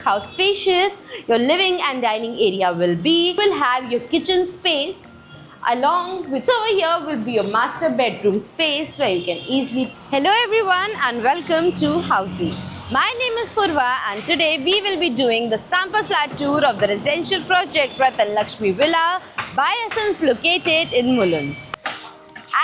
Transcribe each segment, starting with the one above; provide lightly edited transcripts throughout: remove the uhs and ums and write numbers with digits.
how spacious your living and dining area will be. You will have your kitchen space along with over here will be your master bedroom space where you can easily. Hello everyone and welcome to Housey. My name is Purva and today we will be doing the sample flat tour of the residential project Ratan Lakshmi Villa by Essence located in Mulund.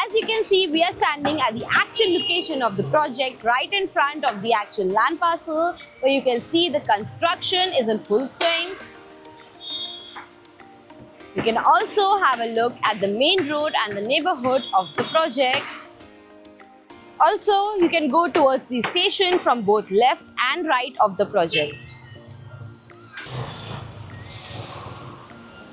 As you can see, we are standing at the actual location of the project right in front of the actual land parcel where you can see the construction is in full swing. You can also have a look at the main road and the neighborhood of the project. Also, you can go towards the station from both left and right of the project.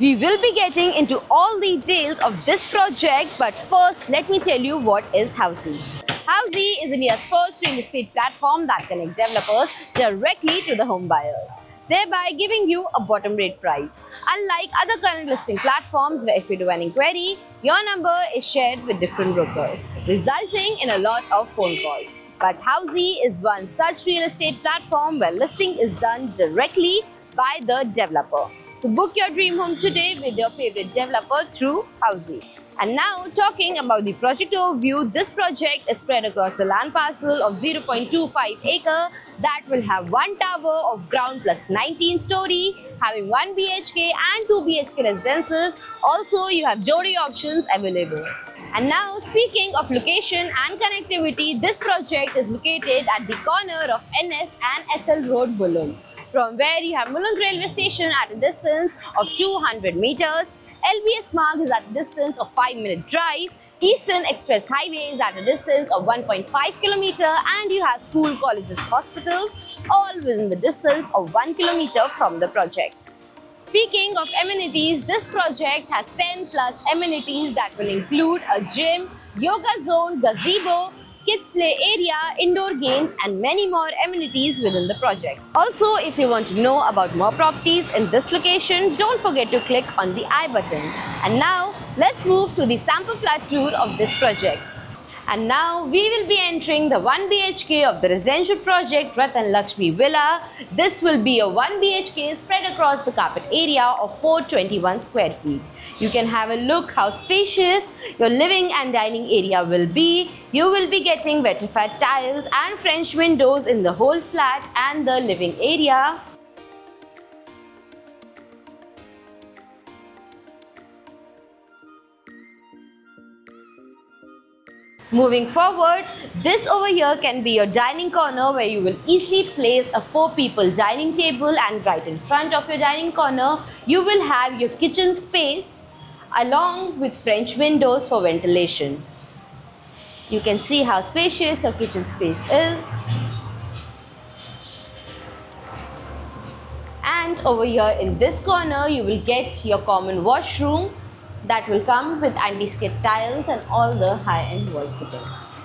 We will be getting into all the details of this project, but first let me tell you what is Housey. Housey is India's first real estate platform that connects developers directly to the home buyers, thereby giving you a bottom rate price. Unlike other current listing platforms where if you do an inquiry, your number is shared with different brokers, resulting in a lot of phone calls. But Housey is one such real estate platform where listing is done directly by the developer. So book your dream home today with your favorite developer through Housey. And now talking about the project overview, this project is spread across the land parcel of 0.25 acre that will have one tower of ground plus 19 story, having 1 BHK and 2 BHK residences. Also, you have Jodi options available. And now speaking of location and connectivity, this project is located at the corner of NS and SL Road, Mulund, from where you have Mulund railway station at a distance of 200 meters. LBS Marg is at a distance of 5-minute drive. Eastern Express Highway is at a distance of 1.5 km, and you have school, colleges, hospitals all within the distance of 1 km from the project. Speaking of amenities, this project has 10 plus amenities that will include a gym, yoga zone, gazebo, kids play area, indoor games and many more amenities within the project. Also, if you want to know about more properties in this location, don't forget to click on the I button. And now, let's move to the sample flat tour of this project. And now, we will be entering the 1 BHK of the residential project Ratan Lakshmi Villa. This will be a 1 BHK spread across the carpet area of 421 square feet. You can have a look how spacious your living and dining area will be. You will be getting vitrified tiles and French windows in the whole flat and the living area. Moving forward, this over here can be your dining corner where you will easily place a 4-people dining table, and right in front of your dining corner, you will have your kitchen space along with French windows for ventilation. You can see how spacious your kitchen space is. And over here in this corner, you will get your common washroom that will come with anti-skid tiles and all the high-end wall fittings.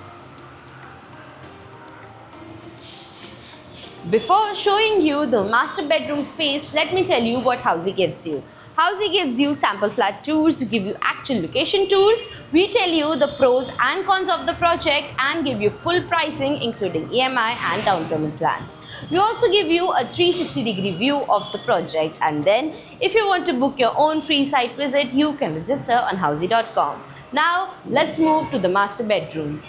Before showing you the master bedroom space, let me tell you what Housey gives you. Housey gives you sample flat tours, we give you actual location tours, we tell you the pros and cons of the project and give you full pricing including EMI and down payment plans. We also give you a 360-degree view of the project, and then if you want to book your own free site visit, you can register on housey.com. Now let's move to the master bedroom.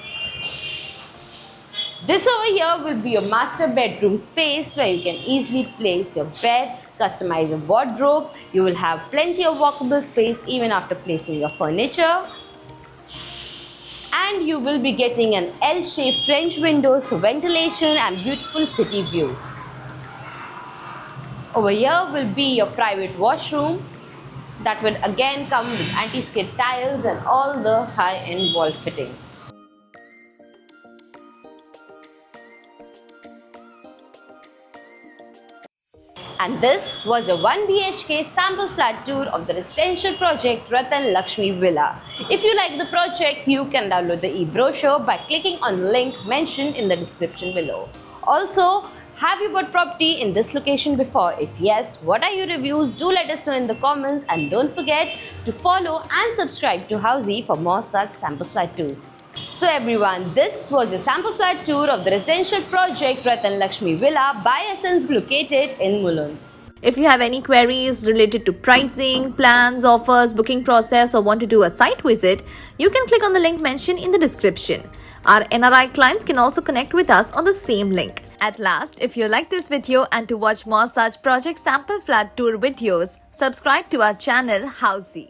This over here will be your master bedroom space where you can easily place your bed, customize a wardrobe. You will have plenty of walkable space even after placing your furniture. And you will be getting an L-shaped French windows for ventilation and beautiful city views. Over here will be your private washroom that will again come with anti-skid tiles and all the high-end wall fittings. And this was a 1 BHK sample flat tour of the residential project Ratan Lakshmi Villa. If you like the project, you can download the e-brochure by clicking on the link mentioned in the description below. Also, have you bought property in this location before? If yes, what are your reviews? Do let us know in the comments, and don't forget to follow and subscribe to Housey for more such sample flat tours. So everyone, this was a sample flat tour of the residential project Ratan Lakshmi Villa by Essence located in Mulund. If you have any queries related to pricing, plans, offers, booking process, or want to do a site visit, you can click on the link mentioned in the description. Our NRI clients can also connect with us on the same link. At last, if you like this video and to watch more such project sample flat tour videos, subscribe to our channel Housey.